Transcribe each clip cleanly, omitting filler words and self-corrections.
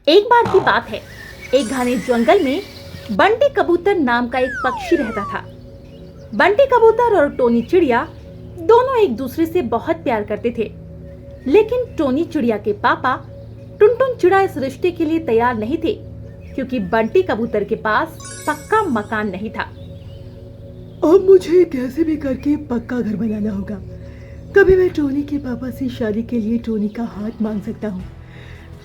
एक बार की बात है, एक घने जंगल में बंटी कबूतर नाम का एक पक्षी रहता था। बंटी कबूतर और टोनी चिड़िया दोनों एक दूसरे से बहुत प्यार करते थे, लेकिन टोनी चिड़िया के पापा टुनटुन चिड़ा इस रिश्ते के लिए तैयार नहीं थे, क्योंकि बंटी कबूतर के पास पक्का मकान नहीं था। अब मुझे कैसे भी करके पक्का घर बनाना होगा, तभी मैं टोनी के पापा से शादी के लिए टोनी का हाथ मांग सकता हूँ।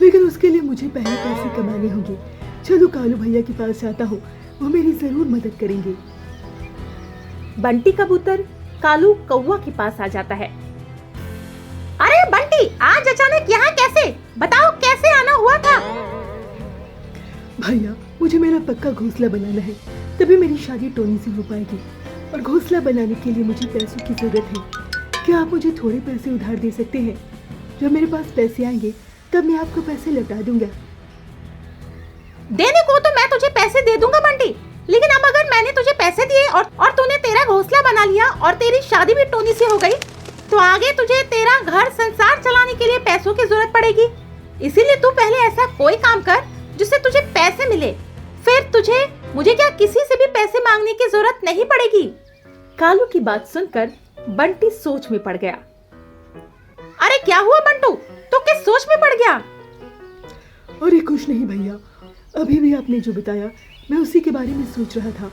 लेकिन उसके लिए मुझे पहले पैसे कमाने होंगे। चलो कालू भैया के पास जाता हूँ, वो मेरी जरूर मदद करेंगे। बंटी कबूतर कालू कौवा के पास आ जाता है। अरे बंटी, आज अचानक यहाँ कैसे? बताओ कैसे आना हुआ था? भैया, मुझे मेरा पक्का घोंसला बनाना है, तभी मेरी शादी टोनी से हो पाएगी। और घोंसला बनाने के लिए मुझे पैसों की जरूरत है। क्या आप मुझे थोड़े पैसे उधार दे सकते हैं? जब मेरे पास पैसे आएंगे तब मैं आपको पैसे लौटा दूंगा। देने को तो मैं तुझे पैसे दे दूंगा बंटी, लेकिन अब अगर मैंने तुझे पैसे दिए और तूने तेरा घोंसला बना लिया और तेरी शादी भी टोनी से हो गई, तो आगे तुझे तेरा घर संसार चलाने के लिए पैसों की जरूरत पड़ेगी। इसीलिए तू पहले ऐसा कोई काम कर जिससे तुझे पैसे मिले, फिर तुझे मुझे क्या किसी से भी पैसे मांगने की जरूरत नहीं पड़ेगी। कालू की बात सुनकर बंटी सोच में पड़ गया। अरे क्या हुआ बंटू, तू किस सोच में पड़ गया? अरे कुछ नहीं भैया, अभी भी आपने जो बताया मैं उसी के बारे में सोच रहा था।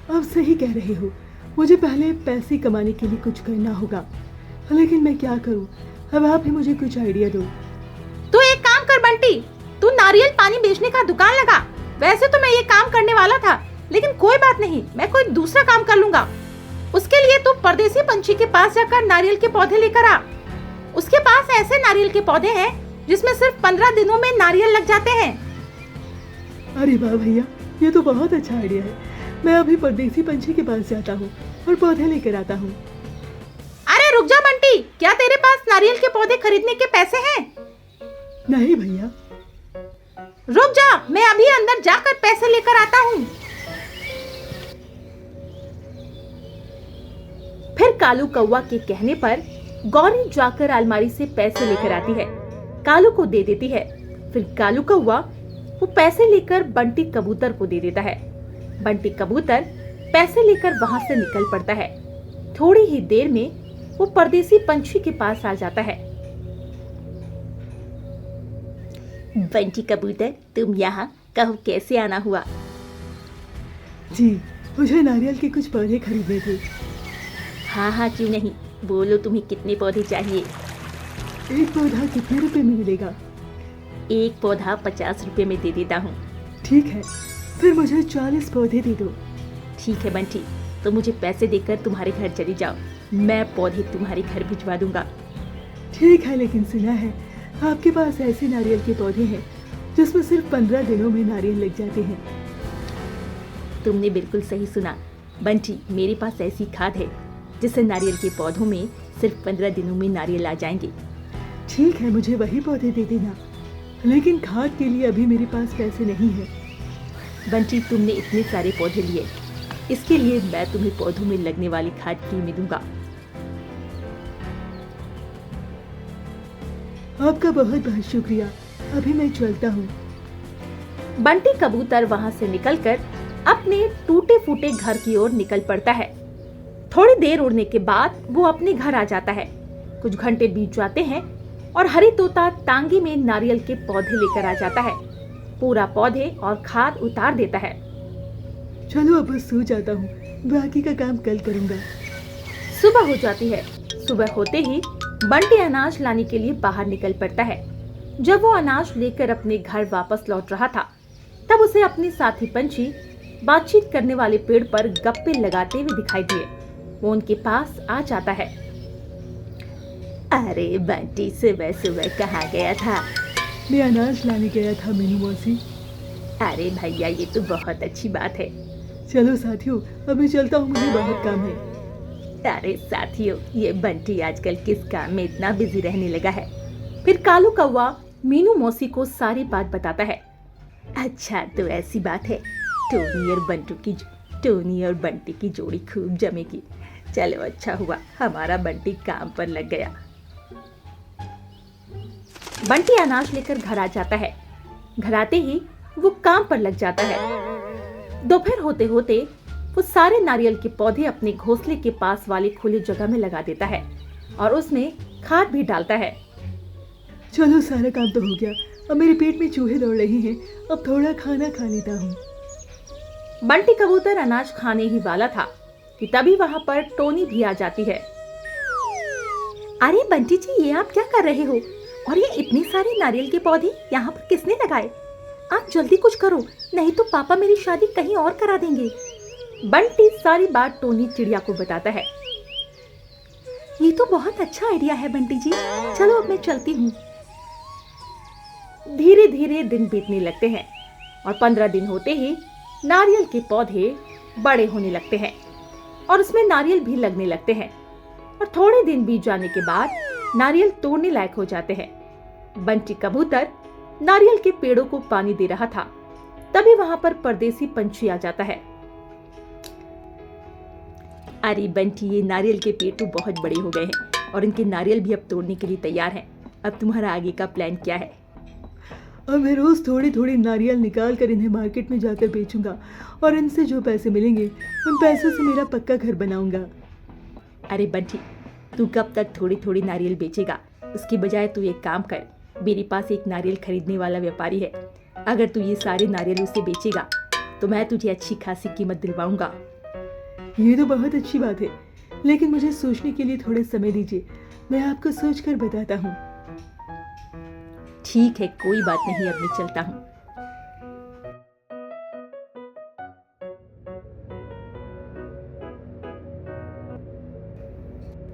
आप सही कह रहे हो, मुझे पहले पैसे कमाने के लिए कुछ करना होगा, लेकिन मैं क्या करूं? अब आप ही मुझे कुछ आइडिया दो। तू एक काम कर बंटी, तू नारियल पानी बेचने का दुकान लगा। वैसे तो मैं ये काम करने वाला था, लेकिन कोई बात नहीं, मैं कोई दूसरा काम कर लूंगा। उसके लिए तू परदेसी पंछी के पास जाकर नारियल के पौधे लेकर आ। उसके पास ऐसे नारियल के पौधे हैं जिसमें सिर्फ 15 दिनों में नारियल लग जाते हैं। अरे वाह भैया, ये तो बहुत अच्छा आइडिया है। मैं अभी परदेसी पंछी के पास जाता हूँ और पौधे लेकर आता हूँ। अरे रुक जा बंटी, क्या तेरे पास नारियल के पौधे खरीदने के पैसे हैं? नहीं भैया। रुक जा, मैं अभी अंदर जाकर पैसे लेकर आता हूँ। फिर कालू कौवा के कहने पर गौरी जाकर अलमारी से पैसे लेकर आती है, कालू को दे देती है। फिर कालू कौवा वो पैसे लेकर बंटी कबूतर को दे देता है। बंटी कबूतर पैसे लेकर वहां से निकल पड़ता है। थोड़ी ही देर में वो परदेसी पंछी के पास आ जाता है। बंटी कबूतर, तुम यहाँ कहो कैसे आना हुआ? जी, मुझे नारियल के कुछ पौधे खरीदने थे। हाँ हाँ, क्यों नहीं, बोलो तुम्हें कितने पौधे चाहिए? एक पौधा कितने रुपए में मिलेगा? एक पौधा 50 रुपए में दे देता हूँ। ठीक है, फिर मुझे 40 पौधे दे दो। ठीक है बंटी, तो मुझे पैसे देकर तुम्हारे घर चली जाओ, मैं पौधे तुम्हारे घर भिजवा दूंगा। ठीक है, लेकिन सुना है आपके पास ऐसे नारियल के पौधे हैं जिसमें सिर्फ 15 दिनों में नारियल लग जाते हैं। तुमने बिल्कुल सही सुना बंटी, मेरे पास ऐसी खाद है जिससे नारियल के पौधों में सिर्फ 15 दिनों में नारियल आ जाएंगे। ठीक है, मुझे वही पौधे दे देना, लेकिन खाद के लिए अभी मेरे पास पैसे नहीं है। बंटी, तुमने इतने सारे पौधे लिए, इसके लिए मैं तुम्हें पौधों में लगने वाली खाद फ्री में दूंगा। आपका बहुत बहुत शुक्रिया, अभी मैं चलता हूँ। बंटी कबूतर वहां से निकलकर अपने टूटे फूटे घर की ओर निकल पड़ता है। थोड़ी देर उड़ने के बाद वो अपने घर आ जाता है। कुछ घंटे बीत जाते हैं और हरी तोता टांगे में नारियल के पौधे लेकर आ जाता है। पूरा पौधे और खाद उतार देता है। चलो अब बस सो जाता हूँ, बाकी का काम कल करूँगा। सुबह हो जाती है। सुबह होते ही बंटी अनाज लाने के लिए बाहर निकल पड़ता है। जब वो अनाज लेकर अपने घर वापस लौट रहा था, तब उसे अपने साथी पंछी बातचीत करने वाले पेड़ पर गप्पे लगाते हुए दिखाई दिए। वो उनके पास आ जाता है। अरे बंटी, सुबह सुबह कहाँ गया था? मैं अनाज लाने गया था मीनू मौसी। अरे भैया, ये तो बहुत अच्छी बात है। चलो साथियों, अब मैं चलता हूँ, मुझे बहुत काम है। अरे साथियों, ये बंटी आजकल किस काम में इतना बिजी रहने लगा है? फिर कालू कौवा मीनू मौसी को सारी बात बताता है। अच्छा, तो ऐसी बात है, टोनी और बंटी की जोड़ी खूब जमेगी। चलो अच्छा हुआ हमारा बंटी काम पर लग गया। बंटी अनाज लेकर घर आ जाता है। घर आते ही वो काम पर लग जाता है। दोपहर होते होते वो सारे नारियल के पौधे अपने घोंसले के पास वाली खुली जगह में लगा देता है और उसमें खाद भी डालता है। चलो सारा काम तो हो गया, अब मेरे पेट में चूहे दौड़ रहे हैं, अब थोड़ा खाना खा लेता हूँ। बंटी कबूतर अनाज खाने ही वाला था कि तभी वहाँ पर टोनी भी आ जाती है। अरे बंटी जी, ये आप क्या कर रहे हो? और ये इतने सारे नारियल के पौधे यहाँ पर किसने लगाए? आप जल्दी कुछ करो, नहीं तो पापा मेरी शादी कहीं और करा देंगे। बंटी सारी बात टोनी चिड़िया को बताता है। ये तो बहुत अच्छा आइडिया है बंटी जी, चलो अब मैं चलती हूँ। धीरे धीरे दिन बीतने लगते हैं और 15 दिन होते ही नारियल के पौधे बड़े होने लगते हैं और उसमें नारियल भी लगने लगते हैं और थोड़े दिन बीत जाने के बाद नारियल तोड़ने लायक हो जाते हैं। बंटी कबूतर नारियल के पेड़ों को पानी दे रहा था, तभी वहां पर परदेसी पंछी आ जाता है। अरे बंटी, ये नारियल के पेड़ तो बहुत बड़े हो गए हैं और इनके नारियल भी अब तोड़ने के लिए तैयार हैं। अब तुम्हारा आगे का प्लान क्या है? अब मैं रोज थोड़ी थोड़ी नारियल निकाल कर इन्हें मार्केट में जाकर बेचूंगा और इनसे जो पैसे मिलेंगे उन पैसों से मेरा पक्का घर बनाऊंगा। अरे बंटी, तू कब तक थोड़ी थोड़ी नारियल बेचेगा? उसकी बजाय तू एक काम कर, मेरे पास एक नारियल खरीदने वाला व्यापारी है। अगर तू ये सारे नारियल उसे बेचेगा तो मैं तुझे अच्छी खासी कीमत दिलवाऊंगा। ये तो बहुत अच्छी बात है, लेकिन मुझे सोचने के लिए थोड़े समय दीजिए, मैं आपको सोच कर बताता हूँ। ठीक है, कोई बात नहीं, अब मैं चलता हूँ।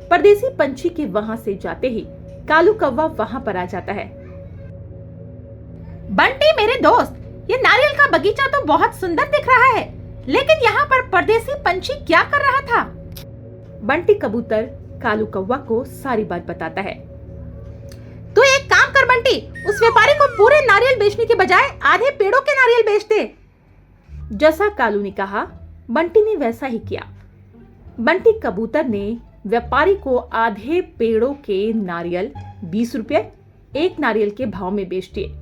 परदेसी पंछी के वहां से जाते ही कालू कौवा वहां पर आ जाता है। बंटी मेरे दोस्त, ये नारियल का बगीचा तो बहुत सुंदर दिख रहा है, लेकिन यहाँ पर परदेसी पंछी क्या कर रहा था? बंटी कबूतर कालू कौवा को सारी बात बताता है। तू एक काम कर बंटी, उस व्यापारी को पूरे नारियल बेचने के बजाय आधे पेड़ों के नारियल बेच दे। जैसा कालू ने कहा, बंटी ने वैसा ही किया। बंटी कबूतर ने व्यापारी को आधे पेड़ों के नारियल 20 रुपये एक नारियल के भाव में बेच दिए।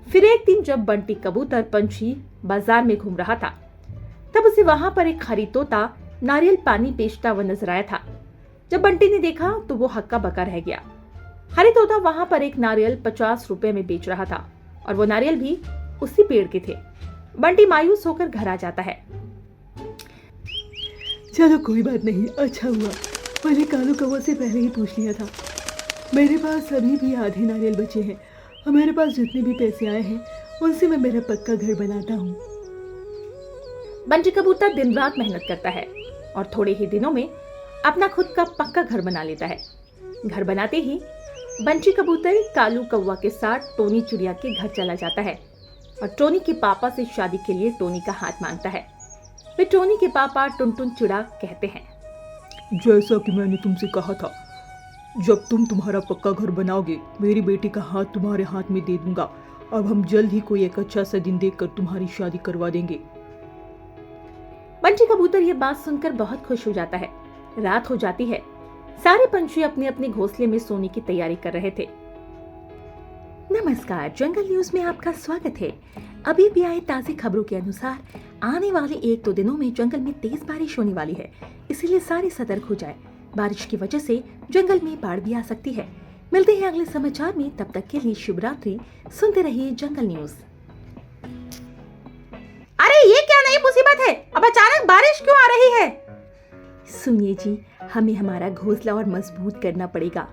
फिर एक दिन जब बंटी कबूतर पंछी बाजार में घूम रहा था, तब उसे वहां पर एक हरी तोता नारियल पानी बेचता हुआ नजर आया था। जब बंटी ने देखा तो वो हक्का बक्का रह गया। हरी तोता वहां पर एक नारियल 50 रुपए में बेच रहा था और वो नारियल भी उसी पेड़ के थे। बंटी मायूस होकर घर आ जाता है। चलो कोई बात नहीं, अच्छा हुआ मैंने कालू कौवा से पहले ही पूछ लिया था। मेरे पास अभी भी आधे नारियल बचे हैं और मेरे पास जितने भी पैसे आए हैं उनसे मैं मेरा पक्का घर बनाता हूँ। बंटी कबूतर दिन रात मेहनत करता है और थोड़े ही दिनों में अपना खुद का पक्का घर बना लेता है। घर बनाते ही बंटी कबूतर कालू कौवा के साथ टोनी चिड़िया के घर चला जाता है और टोनी के पापा से शादी के लिए टोनी का हाथ मांगता है। वे टोनी के पापा टुनटुन चिड़ा कहते हैं, जैसा कि मैंने तुमसे कहा था, जब तुम तुम्हारा पक्का घर बनाओगे मेरी बेटी का हाथ तुम्हारे हाथ में दे दूंगा। अब हम जल्द ही कोई एक अच्छा सा दिन देखकर तुम्हारी शादी करवा देंगे। बंटी कबूतर ये बात सुनकर बहुत खुश हो जाता है। रात हो जाती है, सारे पंछी अपने अपने घोंसले में सोने की तैयारी कर रहे थे। नमस्कार, जंगल न्यूज में आपका स्वागत है। अभी भी आए ताज़ी खबरों के अनुसार आने वाले 1-2 दिनों में जंगल में तेज बारिश होने वाली है, इसीलिए सारे सतर्क हो जाए। बारिश की वजह से जंगल में बाढ़ भी आ सकती है। मिलते हैं अगले समाचार में, तब तक के लिए शुभ रात्रि। सुनते रहिए जंगल न्यूज। अरे ये क्या नई मुसीबत है? अब अचानक बारिश क्यों आ रही है? सुनिए जी, हमें हमारा घोंसला और मजबूत करना पड़ेगा।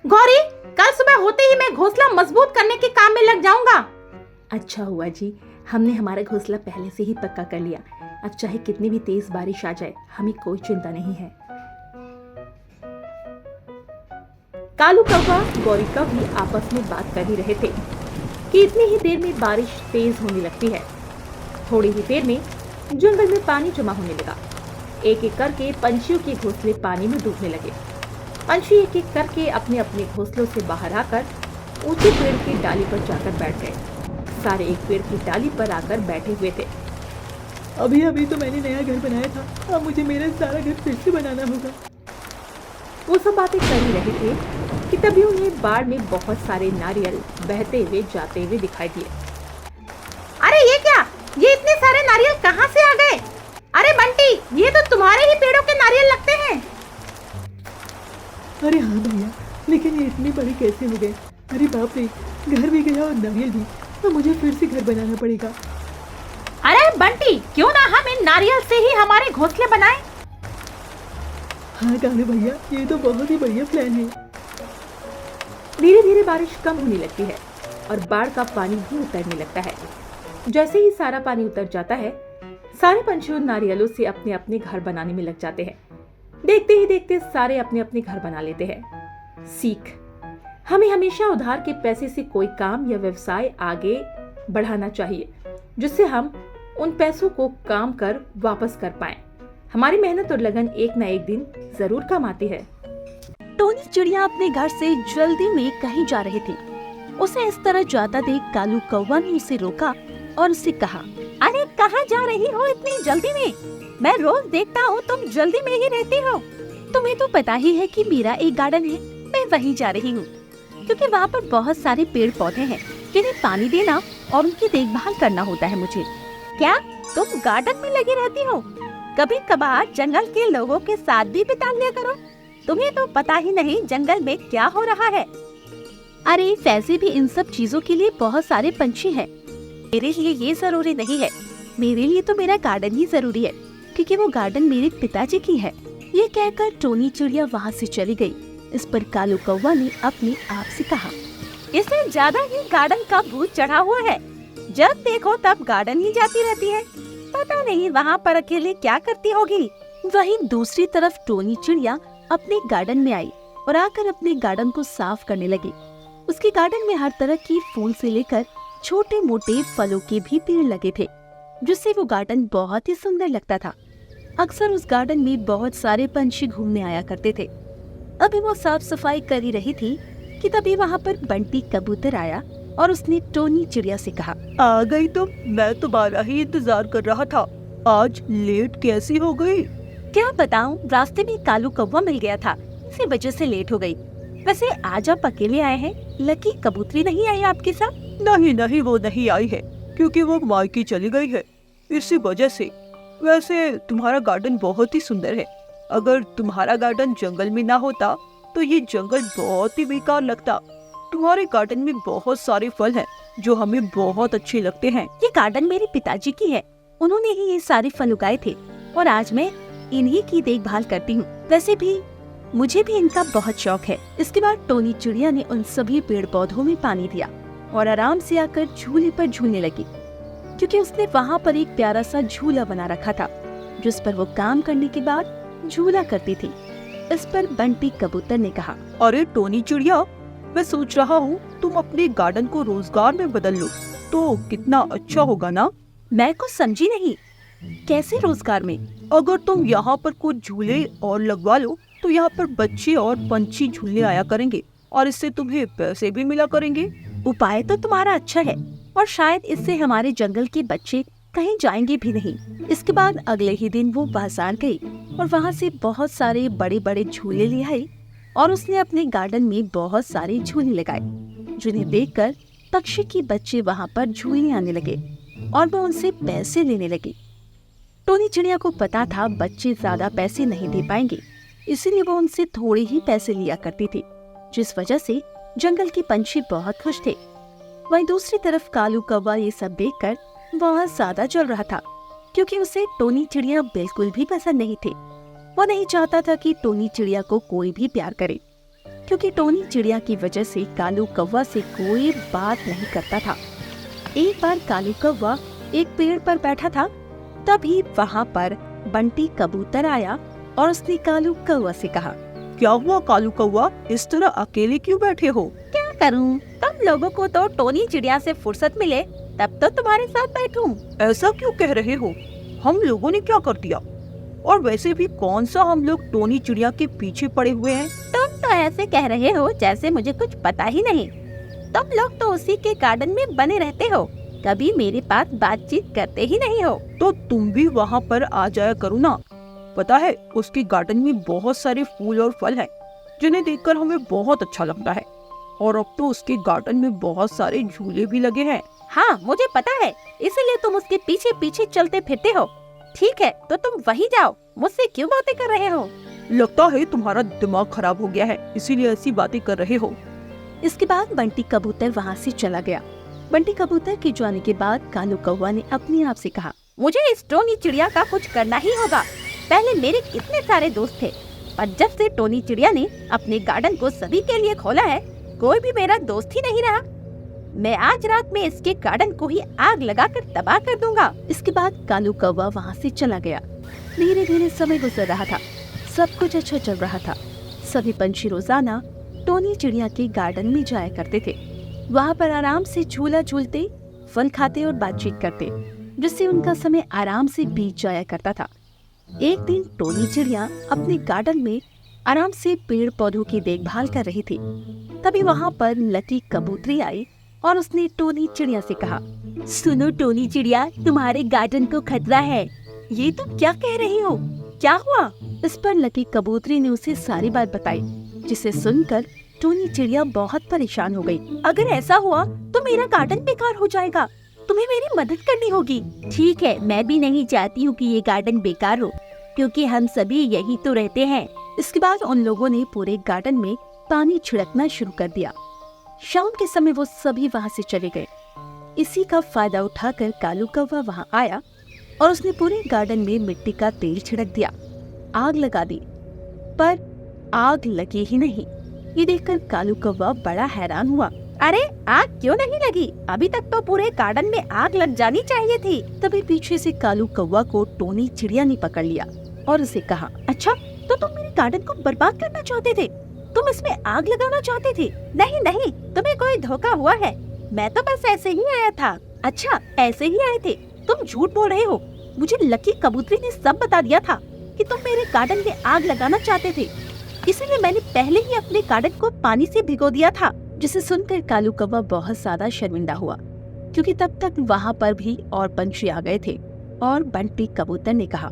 गौरी, कल सुबह होते ही मैं घोंसला मजबूत करने के काम में लग जाऊंगा। अच्छा हुआ जी, हमने हमारा घोंसला पहले से ही पक्का कर लिया। अब चाहे कितनी भी तेज बारिश आ जाए, हमें कोई चिंता नहीं है। कालू कौवा गौरी कौवी आपस में बात कर ही रहे थे कि इतनी ही देर में बारिश तेज होने लगती है। थोड़ी ही देर में जंगल में पानी जमा होने लगा। एक एक करके पंछियों के घोंसले पानी में डूबने लगे। पंछी एक एक करके अपने अपने घोंसलों से बाहर आकर ऊंचे पेड़ की डाली पर जाकर बैठ गए। सारे एक पेड़ की डाली पर आकर बैठे हुए थे। अभी अभी तो मैंने नया घर बनाया था, अब मुझे मेरा सारा घर फिर से बनाना होगा। वो सब बातें कर ही रहे थे कि तभी उन्हें बाढ़ में बहुत सारे नारियल बहते हुए जाते हुए दिखाई दिए। अरे ये क्या, ये इतने सारे नारियल कहाँ से आ गए? अरे बंटी, ये तो तुम्हारे ही पेड़ों के नारियल लगते हैं। अरे हाँ भैया, लेकिन ये इतने बड़े कैसे हो गए? अरे बाप रे, घर भी गया और नारियल भी। तो मुझे फिर से घर बनाना पड़ेगा। अरे बंटी, क्यों ना हम इन नारियल से ही हमारे घोंसले बनाएं? हाँ कालू भैया, ये तो बहुत ही बढ़िया प्लान है। धीरे धीरे बारिश कम होने लगती है और बाढ़ का पानी भी उतरने लगता है। जैसे ही सारा पानी उतर जाता है, सारे पंछी उन नारियलों से अपने अपने घर बनाने में लग जाते हैं। देखते ही देखते सारे अपने अपने घर बना लेते हैं। सीख: हमें हमेशा उधार के पैसे से कोई काम या व्यवसाय आगे बढ़ाना चाहिए, जिससे हम उन पैसों को काम कर वापस कर पाएं। हमारी मेहनत और लगन एक न एक दिन जरूर काम आती है। टोनी चिड़िया अपने घर से जल्दी में कहीं जा रही थी। उसे इस तरह जाता देख कालू कौवा ने उसे रोका और उससे कहा, अरे कहाँ जा रही हो इतनी जल्दी में? मैं रोज देखता हूँ तुम जल्दी में ही रहती हो। तुम्हें तो पता ही है कि मेरा एक गार्डन है, मैं वहीं जा रही हूँ, क्योंकि वहाँ पर बहुत सारे पेड़ पौधे हैं जिन्हें पानी देना और उनकी देखभाल करना होता है मुझे। क्या तुम गार्डन में लगी रहती हो? कभी कभार जंगल के लोगों के साथ भी बिता लिया करो। तुम्हें तो पता ही नहीं जंगल में क्या हो रहा है। अरे वैसे भी इन सब चीजों के लिए बहुत सारे पंछी हैं। मेरे लिए ये जरूरी नहीं है। मेरे लिए तो मेरा गार्डन ही जरूरी है, क्योंकि वो गार्डन मेरे पिताजी की है। ये कहकर टोनी चिड़िया वहाँ से चली गई। इस पर कालू कौवा ने अपने आप से कहा, इसे ज्यादा ही गार्डन का भूत चढ़ा हुआ है। जब देखो तब गार्डन ही जाती रहती है। पता नहीं वहाँ पर अकेले क्या करती होगी। वहीं दूसरी तरफ टोनी चिड़िया अपने गार्डन में आई और आकर अपने गार्डन को साफ करने लगी। उसके गार्डन में हर तरह की फूल से लेकर छोटे मोटे फलों के भी पेड़ लगे थे, जिससे वो गार्डन बहुत ही सुंदर लगता था। अक्सर उस गार्डन में बहुत सारे पंछी घूमने आया करते थे। अभी वो साफ सफाई कर ही रही थी कि तभी वहाँ पर बंटी कबूतर आया और उसने टोनी चिड़िया से कहा, आ गई तुम? मैं तुम्हारा ही इंतजार कर रहा था। आज लेट कैसी हो गई? क्या बताऊं, रास्ते में कालू कौवा मिल गया था, इसी वजह से लेट हो गई। वैसे आज आप अकेले आए हैं? लकी कबूतरी नहीं आई आपके साथ? नहीं नहीं, वो नहीं आई है, क्योंकि वो मायके चली गई है, इसी वजह से। वैसे तुम्हारा गार्डन बहुत ही सुंदर है। अगर तुम्हारा गार्डन जंगल में ना होता तो ये जंगल बहुत ही बेकार लगता। तुम्हारे गार्डन में बहुत सारे फल हैं जो हमें बहुत अच्छे लगते हैं। ये गार्डन मेरे पिताजी की है, उन्होंने ही ये सारे फल उगाए थे और आज मैं इन्हीं की देखभाल करती हूँ। वैसे भी मुझे भी इनका बहुत शौक है। इसके बाद टोनी चिड़िया ने उन सभी पेड़ पौधों में पानी दिया और आराम से आकर झूले पर झूलने लगी, क्योंकि उसने वहाँ पर एक प्यारा सा झूला बना रखा था, जिस पर वो काम करने के बाद झूला करती थी। इस पर बंटी कबूतर ने कहा, अरे टोनी चिड़िया, मैं सोच रहा हूँ तुम अपने गार्डन को रोजगार में बदल लो तो कितना अच्छा होगा ना? मैं कुछ समझी नहीं, कैसे रोजगार में? अगर तुम यहाँ पर कुछ झूले और लगवा लो तो यहाँ पर बच्चे और पंछी झूलने आया करेंगे और इससे तुम्हें पैसे भी मिला करेंगे। उपाय तो तुम्हारा अच्छा है और शायद इससे हमारे जंगल के बच्चे कहीं जाएंगे भी नहीं। इसके बाद अगले ही दिन वो बाजार गई और वहाँ से बहुत सारे बड़े बड़े झूले ले आई और उसने अपने गार्डन में बहुत सारे झूले लगाए, जिन्हें देखकर पक्षी के बच्चे वहाँ पर झूलने आने लगे और वो उनसे पैसे लेने लगी। टोनी चिड़िया को पता था बच्चे ज्यादा पैसे नहीं दे पाएंगे, इसीलिए वो उनसे थोड़े ही पैसे लिया करती थी, जिस वजह से जंगल के पंछी बहुत खुश थे। वहीं दूसरी तरफ कालू कौवा ये सब देखकर बहुत ज्यादा जल रहा था, क्योंकि उसे टोनी चिड़िया बिल्कुल भी पसंद नहीं थे। वो नहीं चाहता था कि टोनी चिड़िया को कोई भी प्यार करे, क्योंकि टोनी चिड़िया की वजह से कालू कौवा से कोई बात नहीं करता था। एक बार कालू कौवा एक पेड़ पर बैठा था, तभी वहाँ पर बंटी कबूतर आया और उसने कालू कौवा से कहा, क्या हुआ कालू कौवा, इस तरह अकेले क्यों बैठे हो? क्या करूं, तुम लोगों को तो टोनी चिड़िया से फुर्सत मिले तब तो तुम्हारे साथ बैठूं। ऐसा क्यों कह रहे हो? हम लोगों ने क्या कर दिया? और वैसे भी कौन सा हम लोग टोनी चिड़िया के पीछे पड़े हुए हैं? तुम तो ऐसे कह रहे हो जैसे मुझे कुछ पता ही नहीं। तुम लोग तो उसी के गार्डन में बने रहते हो, कभी मेरे पास बातचीत करते ही नहीं हो। तो तुम भी वहाँ पर आ जाया करो ना। पता है उसके गार्डन में बहुत सारे फूल और फल हैं, जिन्हें देखकर हमें बहुत अच्छा लगता है। और अब तो उसके गार्डन में बहुत सारे झूले भी लगे हैं। हाँ मुझे पता है, इसीलिए तुम उसके पीछे पीछे चलते फिरते हो। ठीक है तो तुम वहीं जाओ, मुझसे क्यों बातें कर रहे हो? लगता है तुम्हारा दिमाग खराब हो गया है, इसीलिए ऐसी बातें कर रहे हो। इसके बाद बंटी कबूतर वहाँ से चला गया। बंटी कबूतर के जाने के बाद कालू कौवा ने अपने आप से कहा, मुझे इस टोनी चिड़िया का कुछ करना ही होगा। पहले मेरे कितने सारे दोस्त थे, पर जब से टोनी चिड़िया ने अपने गार्डन को सभी के लिए खोला है, कोई भी मेरा दोस्त ही नहीं रहा। मैं आज रात में इसके गार्डन को ही आग लगाकर तबाह कर दूंगा। इसके बाद कालू कौवा वहाँ से चला गया। धीरे धीरे समय गुजर रहा था, सब कुछ अच्छा चल रहा था। सभी पंछी रोजाना टोनी चिड़िया के गार्डन में जाया करते थे। वहाँ पर आराम से झूला झूलते, फल खाते और बातचीत करते, जिससे उनका समय आराम से बीत जाया करता था। एक दिन टोनी चिड़िया अपने गार्डन में आराम से पेड़ पौधों की देखभाल कर रही थी। तभी वहाँ पर लकी कबूतरी आई और उसने टोनी चिड़िया से कहा, सुनो टोनी चिड़िया, तुम्हारे गार्डन को खतरा है। ये तुम क्या कह रही हो? क्या हुआ? इस पर लकी कबूतरी ने उसे सारी बात बताई, जिसे सुनकर टोनी चिड़िया बहुत परेशान हो गई। अगर ऐसा हुआ तो मेरा गार्डन बेकार हो जाएगा, तुम्हें मेरी मदद करनी होगी। ठीक है, मैं भी नहीं चाहती हूँ कि ये गार्डन बेकार हो, क्योंकि हम सभी यही तो रहते हैं। इसके बाद उन लोगों ने पूरे गार्डन में पानी छिड़कना शुरू कर दिया। शाम के समय वो सभी वहाँ से चले गए। इसी का फायदा उठाकर कालू कौवा वहाँ आया और उसने पूरे गार्डन में मिट्टी का तेल छिड़क दिया, आग लगा दी, पर आग लगी ही नहीं। ये देखकर कालू कौवा बड़ा हैरान हुआ। अरे आग क्यों नहीं लगी? अभी तक तो पूरे गार्डन में आग लग जानी चाहिए थी। तभी पीछे से कालू कौवा को टोनी चिड़िया ने पकड़ लिया और उसे कहा, अच्छा तो तुम मेरे गार्डन को बर्बाद करना चाहते थे? तुम इसमें आग लगाना चाहते थे? नहीं नहीं, तुम्हें कोई धोखा हुआ है, मैं तो बस ऐसे ही आया था। अच्छा ऐसे ही आए थे? तुम झूठ बोल रहे हो। मुझे लकी कबूतरी ने सब बता दिया था कि तुम मेरे गार्डन में आग लगाना चाहते थे, इसीलिए मैंने पहले ही अपने गार्डन को पानी से भिगो दिया था। जिसे सुनकर कालू कौवा बहुत ज्यादा शर्मिंदा हुआ, क्योंकि तब तक वहाँ पर भी और पंछी आ गए थे। और बंटी कबूतर ने कहा,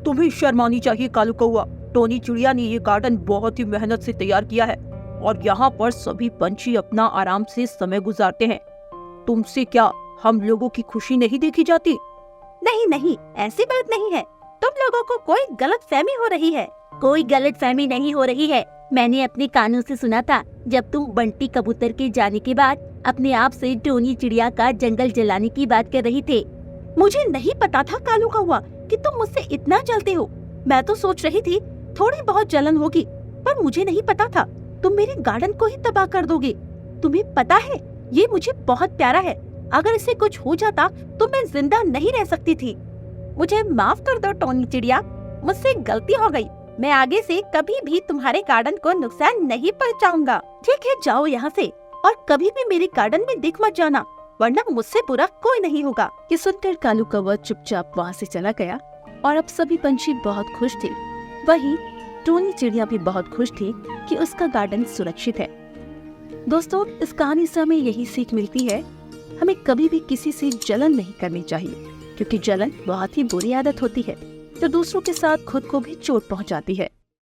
तुम्हें शर्म आनी चाहिए कालू कौवा। टोनी चिड़िया ने ये गार्डन बहुत ही मेहनत से तैयार किया है और यहाँ पर सभी पंछी अपना आराम से समय गुजारते हैं। तुमसे क्या हम लोगों की खुशी नहीं देखी जाती? नहीं नहीं, ऐसी बात नहीं है। तुम लोगों को कोई गलतफहमी हो रही है। कोई गलतफहमी नहीं हो रही है। मैंने अपने कानों से सुना था, जब तुम बंटी कबूतर के जाने के बाद अपने आप से टोनी चिड़िया का जंगल जलाने की बात कर रही थे। मुझे नहीं पता था कालू कौवा कि तुम मुझसे इतना जलते हो। मैं तो सोच रही थी थोड़ी बहुत जलन होगी, पर मुझे नहीं पता था तुम मेरे गार्डन को ही तबाह कर दोगे। तुम्हें पता है ये मुझे बहुत प्यारा है, अगर इसे कुछ हो जाता तो मैं जिंदा नहीं रह सकती थी। मुझे माफ कर दो टोनी चिड़िया, मुझसे गलती हो गई। मैं आगे से कभी भी तुम्हारे गार्डन को नुकसान नहीं पहुंचाऊंगा। ठीक है, जाओ यहाँ से और कभी भी मेरे गार्डन में दिख मत जाना, वरना मुझसे बुरा कोई नहीं होगा। ये सुनकर कालू कौवा चुपचाप वहाँ से चला गया और अब सभी पंछी बहुत खुश थे। वहीं टोनी चिड़िया भी बहुत खुश थी कि उसका गार्डन सुरक्षित है। दोस्तों, इस कहानी से हमें यही सीख मिलती है, हमें कभी भी किसी से जलन नहीं करनी चाहिए, क्योंकि जलन बहुत ही बुरी आदत होती है, जो दूसरों के साथ खुद को भी चोट पहुंचाती है।